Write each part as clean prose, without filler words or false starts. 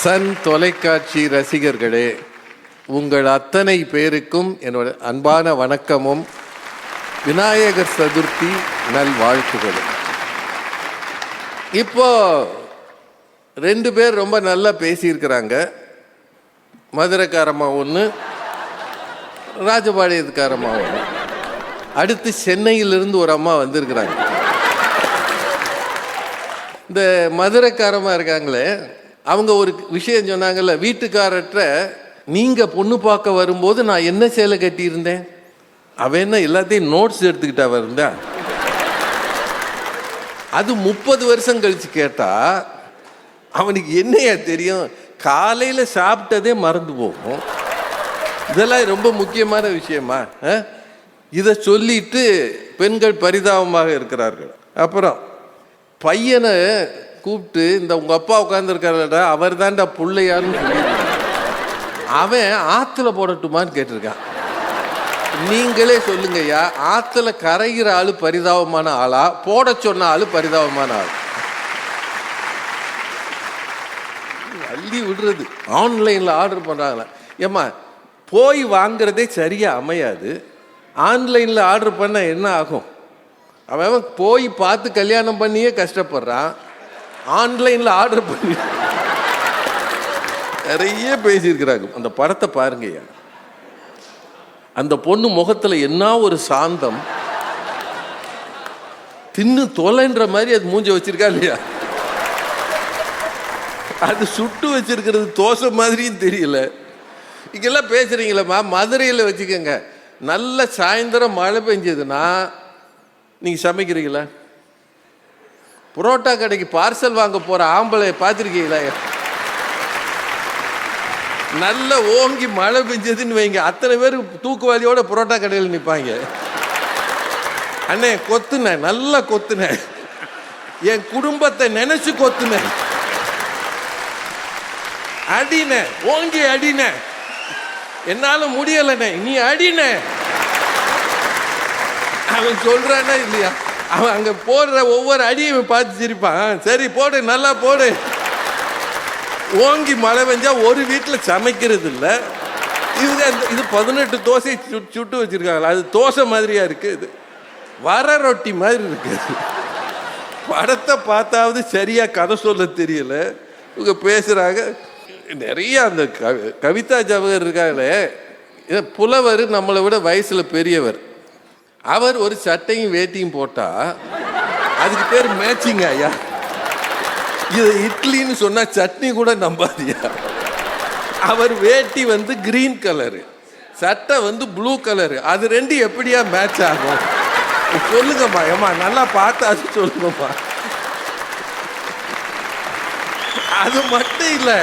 Sun தொலைக்காட்சி ரசிகர்களே, உங்கள் அத்தனை பேருக்கும் என்னோட அன்பான வணக்கமும் விநாயகர் சதுர்த்தி நல்வாழ்த்துகளும். இப்போ 2 பேர் ரொம்ப நல்லா பேசியிருக்கிறாங்க. மதுரைக்காரம்மா ஒன்று, ராஜபாளையத்துக்காரம்மா ஒன்று. அடுத்து சென்னையிலிருந்து ஒரு அம்மா வந்திருக்கிறாங்க. இந்த மதுரைக்காரமாக இருக்காங்களே, அவங்க ஒரு விஷயம் சொன்னாங்கல்ல, வீட்டுக்காரற்ற நீங்கள் பொண்ணு பார்க்க வரும்போது நான் என்ன சேலை கட்டியிருந்தேன், அவன் என்ன எல்லாத்தையும் நோட்ஸ் எடுத்துக்கிட்டா வருந்தா. அது 30 வருஷம் கழிச்சு கேட்டா அவனுக்கு என்னையா தெரியும், காலையில் சாப்பிட்டதே மறந்து போகும். இதெல்லாம் ரொம்ப முக்கியமான விஷயமா? இதை சொல்லிட்டு பெண்கள் பரிதாபமாக இருக்கிறார்கள். அப்புறம் பையனை கூப்பிட்டு, இந்த உங்கள் அப்பா உட்காந்துருக்காருடா, அவர் தான்டா பிள்ளையான்னு சொல்லியிருக்கான். அவன் ஆற்றுல போடட்டுமான்னு கேட்டிருக்கான். நீங்களே சொல்லுங்கய்யா, ஆற்றுல கரைகிற ஆள் பரிதாபமான ஆளா, போட சொன்ன ஆள் பரிதாபமான ஆள்? அள்ளி விடுறது. ஆன்லைனில் ஆர்டர் பண்ணுறாங்களா? ஏம்மா, போய் வாங்குறதே சரியாக அமையாது, ஆன்லைனில் ஆர்டர் பண்ண என்ன ஆகும்? அவன் போய் பார்த்து கல்யாணம் பண்ணியே கஷ்டப்படுறான், ஆன்லைனில் ஆர்டர் பண்ணி நிறைய பேசியிருக்கிறாங்க. அந்த படத்தை பாருங்கய்யா, அந்த பொண்ணு முகத்தில் என்ன ஒரு சாந்தம், தின்னு தொலைன்ற மாதிரி அது மூஞ்ச வச்சிருக்கா இல்லையா? அது சுட்டு வச்சிருக்கிறது தோசை மாதிரியும் தெரியல. இங்கெல்லாம் பேசுறீங்களம்மா, மதுரையில் வச்சுக்கோங்க, நல்ல சாயந்தரம் மழை பெஞ்சதுன்னா நீங்கள் சமைக்கிறீங்களா? புரோட்டா கடைக்கு பார்சல் வாங்க போகிற ஆம்பளை பார்த்துருக்கீங்களா? நல்ல ஓங்கி மழை பெஞ்சதுன்னு வைங்க, அத்தனை பேர் தூக்குவாளியோட புரோட்டா கடையில் நிற்பாங்க. அண்ணே கொத்துனேன், நல்லா கொத்துனேன், என் குடும்பத்தை நினைச்சு கொத்துனேன், அடின ஓங்கி அடின, என்னால முடியலண்ணே நீ அடின. அவன் சொல்றானா இல்லையா? அவன் அங்க போடுற ஒவ்வொரு அடியும் பார்த்து சிரிப்பான். சரி போடு, நல்லா போடு. ஓங்கி மழை பெஞ்சா ஒரு வீட்டில் சமைக்கிறது இல்லை. இது 18 தோசை சுட்டு வச்சிருக்காங்களா? அது தோசை மாதிரியா இருக்கு, இது வர ரொட்டி மாதிரி இருக்கு. படத்தை பார்த்தாவது சரியா கதை சொல்ல தெரியல. இவங்க பேசுறாங்க நிறைய. அந்த கவிதா ஜவஹர் இருக்காங்களே, புலவர், நம்மளை விட வயசுல பெரியவர். அவர் ஒரு சட்டையும் வேட்டியும் போட்டா அதுக்கு பேர் மேட்சிங் ஐயா. இது இட்லின்னு சொன்னா சட்னி கூட நம்பாதியா. அவர் வேட்டி கிரீன் கலரு, சட்டை ப்ளூ கலரு, அது 2 எப்படியா மேட்ச் ஆகும்? சொல்லுங்கம்மா. ஏம்மா நல்லா பார்த்தா அது சொல்லுங்கம்மா. அது மட்டும் இல்லை,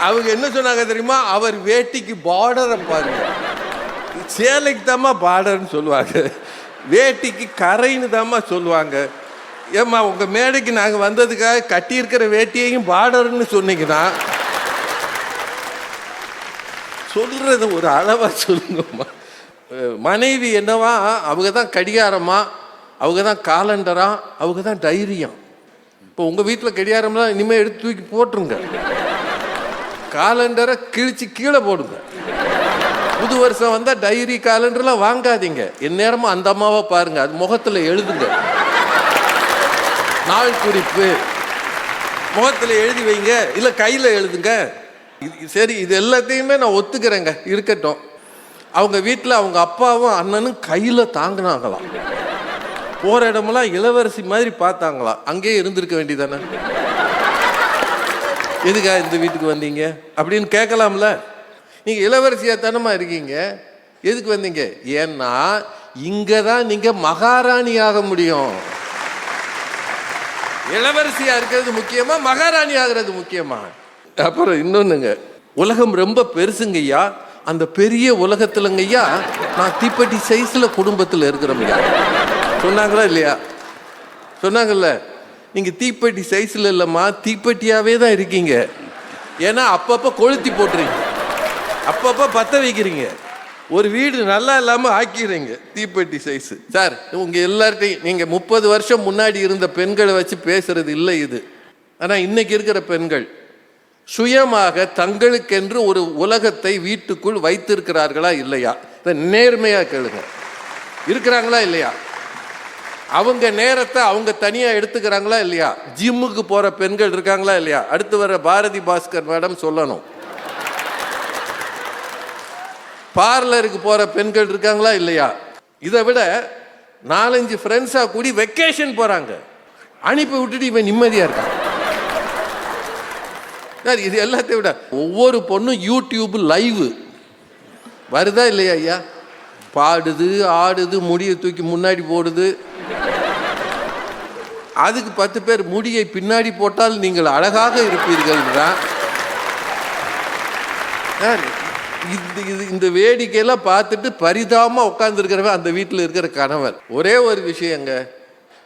அவங்க என்ன சொன்னாங்க தெரியுமா? அவர் வேட்டிக்கு பார்டரை பாருங்க, சேலைக்கு தாம்மா பார்டர்னு சொல்லுவாங்க, வேட்டிக்கு கரைன்னு தாம்மா சொல்லுவாங்க. ஏம்மா, உங்க மேடைக்கு நாங்கள் வந்ததுக்காக கட்டியிருக்கிற வேட்டியையும் பார்டர்னு சொன்னீங்கன்னா சொல்றது ஒரு அளவா சொல்லுங்கம்மா. மனைவி என்னவா, அவங்க தான் கடிகாரமா, அவங்க தான் காலண்டரா, அவங்க தான் டைரியா. இப்போ உங்க வீட்டில் கடிகாரம்லாம் இனிமேல் எடுத்து தூக்கி போட்டுருங்க, காலண்டரை கிழிச்சு கீழே போடுங்க. புது வருஷம் வந்தால் டைரி காலண்டர்லாம் வாங்காதீங்க. எந்நேரமும் அந்த அம்மாவை பாருங்க, அது முகத்தில் எழுதுங்க, நாள் குறிப்பு முகத்தில் எழுதி வைங்க, இல்லை கையில் எழுதுங்க. சரி, இது எல்லாத்தையுமே நான் ஒத்துக்கிறேங்க, இருக்கட்டும். அவங்க வீட்டில் அவங்க அப்பாவும் அண்ணனும் கையில் தாங்கினாங்களாம், போகிற இடமெல்லாம் இளவரசி மாதிரி பார்த்தாங்களாம். அங்கேயே இருந்திருக்க வேண்டியதானே? எதுக்கா இந்த வீட்டுக்கு வந்தீங்க அப்படின்னு கேட்கலாம்ல. நீங்கள் இளவரசியா தானமா இருக்கீங்க, எதுக்கு வந்தீங்க? ஏன்னா இங்கே தான் நீங்கள் மகாராணி ஆக முடியும். இளவரசியா இருக்கிறது முக்கியமா, மகாராணி ஆகிறது முக்கியமா? அப்புறம் இன்னொன்னுங்க, உலகம் ரொம்ப பெருசுங்கய்யா, அந்த பெரிய உலகத்துலங்கய்யா நான் தீப்பெட்டி சைஸில் குடும்பத்தில் இருக்கிறோம்யா. சொன்னாங்களா இல்லையா? சொன்னாங்கல்ல. நீங்கள் தீப்பெட்டி சைஸில் இல்லைம்மா, தீப்பெட்டியாகவே தான் இருக்கீங்க. ஏன்னா அப்பப்போ கொளுத்தி போட்டுறீங்க, அப்பப்போ பற்ற வைக்கிறீங்க, ஒரு வீடு நல்லா இல்லாமல் ஆக்கிடுறீங்க தீப்பெட்டி சைஸு. சார், உங்கள் எல்லார்ட்டையும் நீங்கள் 30 வருஷம் முன்னாடி இருந்த பெண்களை வச்சு பேசுறது இல்லை இது. ஆனால் இன்னைக்கு இருக்கிற பெண்கள் சுயமாக தங்களுக்கென்று ஒரு உலகத்தை வீட்டுக்குள் வைத்திருக்கிறார்களா இல்லையா? நேர்மையா கேளுங்க. இருக்கிறாங்களா இல்லையா? அவங்க நேரத்தை அவங்க தனியா எடுத்துக்கிறாங்களா இல்லையா? ஜிம்முக்கு போற பெண்கள் இருக்காங்களா இல்லையா? அடுத்து வர பாரதி பாஸ்கர் மேடம் சொல்லணும். பார்லருக்கு போற பெண்கள் இருக்காங்களா இல்லையா? இதை விட 4-5 ஃப்ரெண்ட்ஸா கூடி வெக்கேஷன் போறாங்க. அனுப்பி விட்டுட்டு இவன் நிம்மதியா இருக்கான். இது எல்லாத்தையும் விட ஒவ்வொரு பொண்ணும் யூடியூப் லைவ் வருதா இல்லையா ஐயா? பாடுது, ஆடுது, முடியை தூக்கி முன்னாடி போடுது. அதுக்கு 10 பேர் முடியை பின்னாடி போட்டால் நீங்கள் அழகாக இருப்பீர்கள். இந்த வேடிக்கையெல்லாம் பார்த்துட்டு பரிதாபமா உட்கார்ந்துருக்கிறவன் அந்த வீட்டில் இருக்கிற கணவர். ஒரே ஒரு விஷயங்க,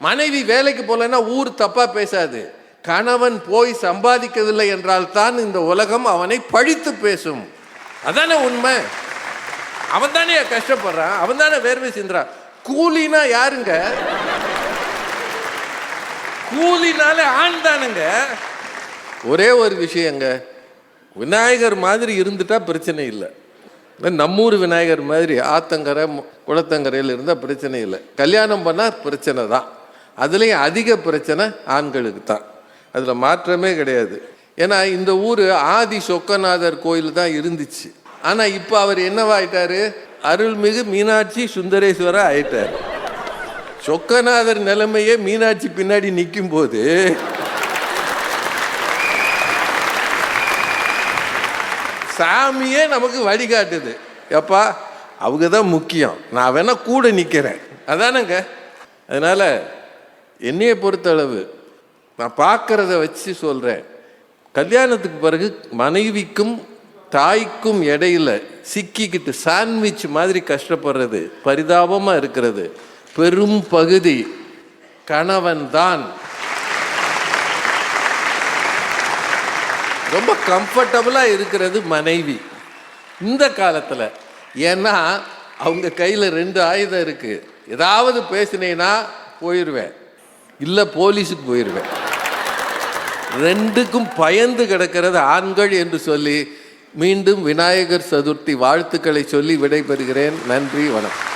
மனைவி வேலைக்கு போலன்னா ஊர் தப்பா பேசாது. கணவன் போய் சம்பாதிக்கவில்லை என்றால் தான் இந்த உலகம் அவனை பழித்து பேசும். அதானே உண்மை. அவன் தானே கஷ்டப்படுறான், அவன் தானே வேர்வை சிந்துறான். கூலினா யாருங்க? கூலினாலே ஆண் தானுங்க. ஒரே ஒரு விஷயங்க, விநாயகர் மாதிரி இருந்துட்டா பிரச்சனை இல்லை. நம்மூர் விநாயகர் மாதிரி ஆத்தங்கரை குளத்தங்கரையில் இருந்தால் பிரச்சனை இல்லை. கல்யாணம் பண்ணால் பிரச்சனை தான். அதுலேயும் அதிக பிரச்சனை ஆண்களுக்கு தான். அதில் மாற்றமே கிடையாது. ஏன்னா இந்த ஊர் ஆதி சொக்கநாதர் கோயில் தான் இருந்துச்சு. ஆனால் இப்போ அவர் என்னவாயிட்டாரு? அருள்மிகு மீனாட்சி சுந்தரேஸ்வரர் ஆயிட்டார். சொக்கநாதர் நிலைமையே மீனாட்சி பின்னாடி நிற்கும் போது சாமியே நமக்கு வழிகாட்டுது. எப்பா அவங்க தான் முக்கியம், நான் வேணா கூட நிற்கிறேன். அதானங்க. அதனால என்னையை பொறுத்தளவு நான் பார்க்கறத வச்சு சொல்றேன். கல்யாணத்துக்கு பிறகு மனைவிக்கும் தாய்க்கும் இடையில சிக்கிக்கிட்டு சாண்ட்விச் மாதிரி கஷ்டப்படுறது, பரிதாபமா இருக்கிறது பெரும் பகுதி கணவன் தான். ரொம்ப கம்ஃபர்டபுளா இருக்கிறது மனைவி இந்த காலத்துல. ஏன்னா அவங்க கையில 2 ஆயுதம் இருக்கு. ஏதாவது பேசினேன்னா போயிடுவேன், இல்லை போலீஸுக்கு போயிடுவேன். 2க்கும் பயந்து கிடக்கிறது ஆண்கள் என்று சொல்லி மீண்டும் விநாயகர் சதுர்த்தி வாழ்த்துக்களை சொல்லி விடைபெறுகிறேன். நன்றி, வணக்கம்.